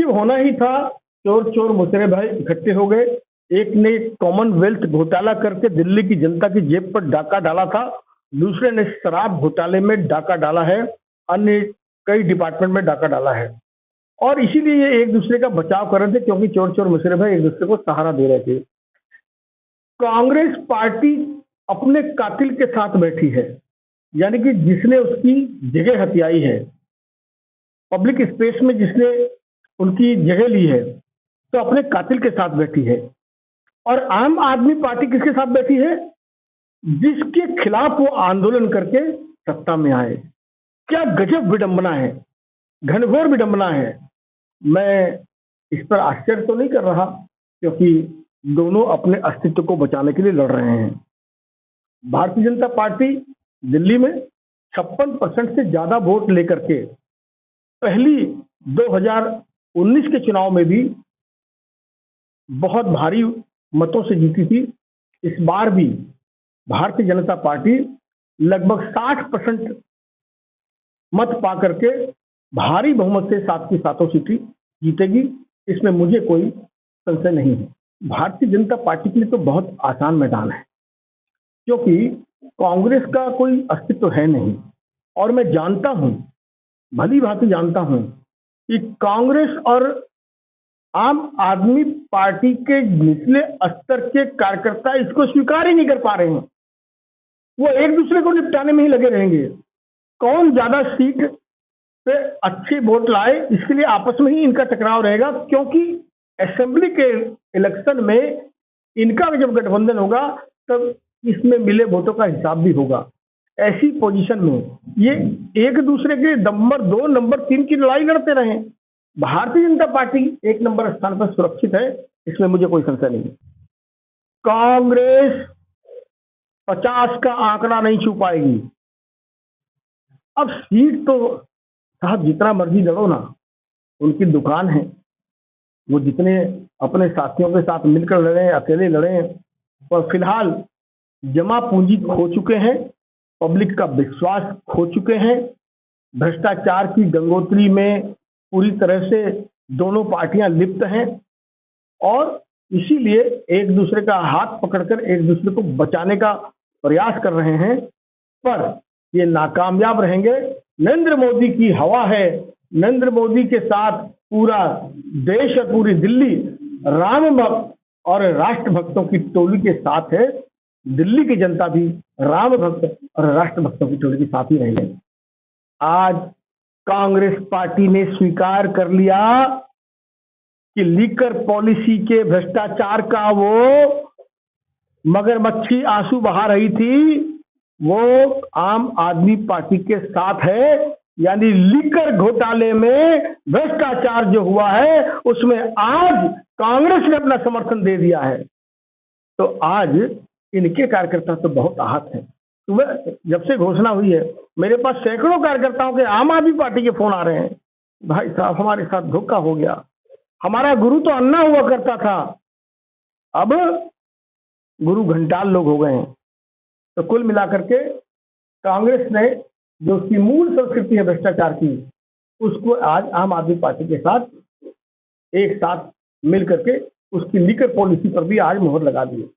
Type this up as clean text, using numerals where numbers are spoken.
Motive होना ही था। चोर चोर मुसरे भाई इकट्ठे हो गए। एक ने कॉमनवेल्थ घोटाला करके दिल्ली की जनता की जेब पर डाका डाला था, दूसरे ने शराब घोटाले में डाका डाला है, अन्य कई डिपार्टमेंट में डाका डाला है। और इसीलिए ये एक दूसरे का बचाव कर रहे थे, क्योंकि चोर चोर मुसरे भाई एक दूसरे को सहारा दे रहे थे। कांग्रेस पार्टी अपने कातिल के साथ बैठी है, यानी कि जिसने उसकी जगह हथियाई है, पब्लिक स्पेस में जिसने उनकी जगह ली है, तो अपने कातिल के साथ बैठी है। और आम आदमी पार्टी किसके साथ बैठी है? जिसके खिलाफ वो आंदोलन करके सत्ता में आए। क्या गजब विडंबना है, घनघोर विडंबना है। मैं इस पर आश्चर्य तो नहीं कर रहा, क्योंकि दोनों अपने अस्तित्व को बचाने के लिए लड़ रहे हैं। भारतीय जनता पार्टी दिल्ली में 56% से ज्यादा वोट लेकर के पहली 2019 के चुनाव में भी बहुत भारी मतों से जीती थी। इस बार भी भारतीय जनता पार्टी लगभग 60% मत पा करके भारी बहुमत से 7 की 7 सीटें जीतेगी। इसमें मुझे कोई संशय नहीं है। भारतीय जनता पार्टी के लिए तो बहुत आसान मैदान है, क्योंकि कांग्रेस का कोई अस्तित्व है नहीं। और मैं जानता हूं, भली भांति जानता हूं, कि कांग्रेस और आम आदमी पार्टी के निचले स्तर के कार्यकर्ता इसको स्वीकार ही नहीं कर पा रहे हैं। वो एक दूसरे को निपटाने में ही लगे रहेंगे। कौन ज्यादा सीट पे अच्छे वोट लाए, इसके लिए आपस में ही इनका टकराव रहेगा, क्योंकि असेंबली के इलेक्शन में इनका जब गठबंधन होगा तब इसमें मिले वोटों का हिसाब भी होगा। ऐसी पोजीशन में ये एक दूसरे के नंबर 2 नंबर 3 की लड़ाई लड़ते रहे। भारतीय जनता पार्टी 1 नंबर स्थान पर सुरक्षित है, इसमें मुझे कोई संशय नहीं। कांग्रेस 50 का आंकड़ा नहीं छू पाएगी। अब सीट तो साहब जितना मर्जी लड़ो ना, उनकी दुकान है। वो जितने अपने साथियों के साथ मिलकर लड़े, अकेले लड़े, और फिलहाल जमा पूंजी खो चुके हैं, पब्लिक का विश्वास खो चुके हैं। भ्रष्टाचार की गंगोत्री में पूरी तरह से दोनों पार्टियां लिप्त हैं, और इसीलिए एक दूसरे का हाथ पकड़कर एक दूसरे को बचाने का प्रयास कर रहे हैं, पर ये नाकामयाब रहेंगे। नरेंद्र मोदी की हवा है, नरेंद्र मोदी के साथ पूरा देश और पूरी दिल्ली राम भक्त और राष्ट्र भक्तों की टोली के साथ है। दिल्ली की जनता भी राम भक्त और राष्ट्र भक्तों की टोली के साथ ही रहेंगे। आज कांग्रेस पार्टी ने स्वीकार कर लिया कि लीकर पॉलिसी के भ्रष्टाचार का वो मगरमच्छी आंसू बहा रही थी, वो आम आदमी पार्टी के साथ है। यानी लीकर घोटाले में भ्रष्टाचार जो हुआ है, उसमें आज कांग्रेस ने अपना समर्थन दे दिया है। तो आज इनके कार्यकर्ता तो बहुत आहत हैं। सुबह जब से घोषणा हुई है, मेरे पास सैकड़ों कार्यकर्ताओं के आम आदमी पार्टी के फोन आ रहे हैं, भाई साहब हमारे साथ धोखा हो गया, हमारा गुरु तो अन्ना हुआ करता था, अब गुरु घंटाल लोग हो गए हैं। तो कुल मिलाकर के कांग्रेस ने जो उसकी मूल संस्कृति है भ्रष्टाचार की, उसको आज आम आदमी पार्टी के साथ एक साथ मिल करके उसकी लीकर पॉलिसी पर भी आज मोहर लगा दी है।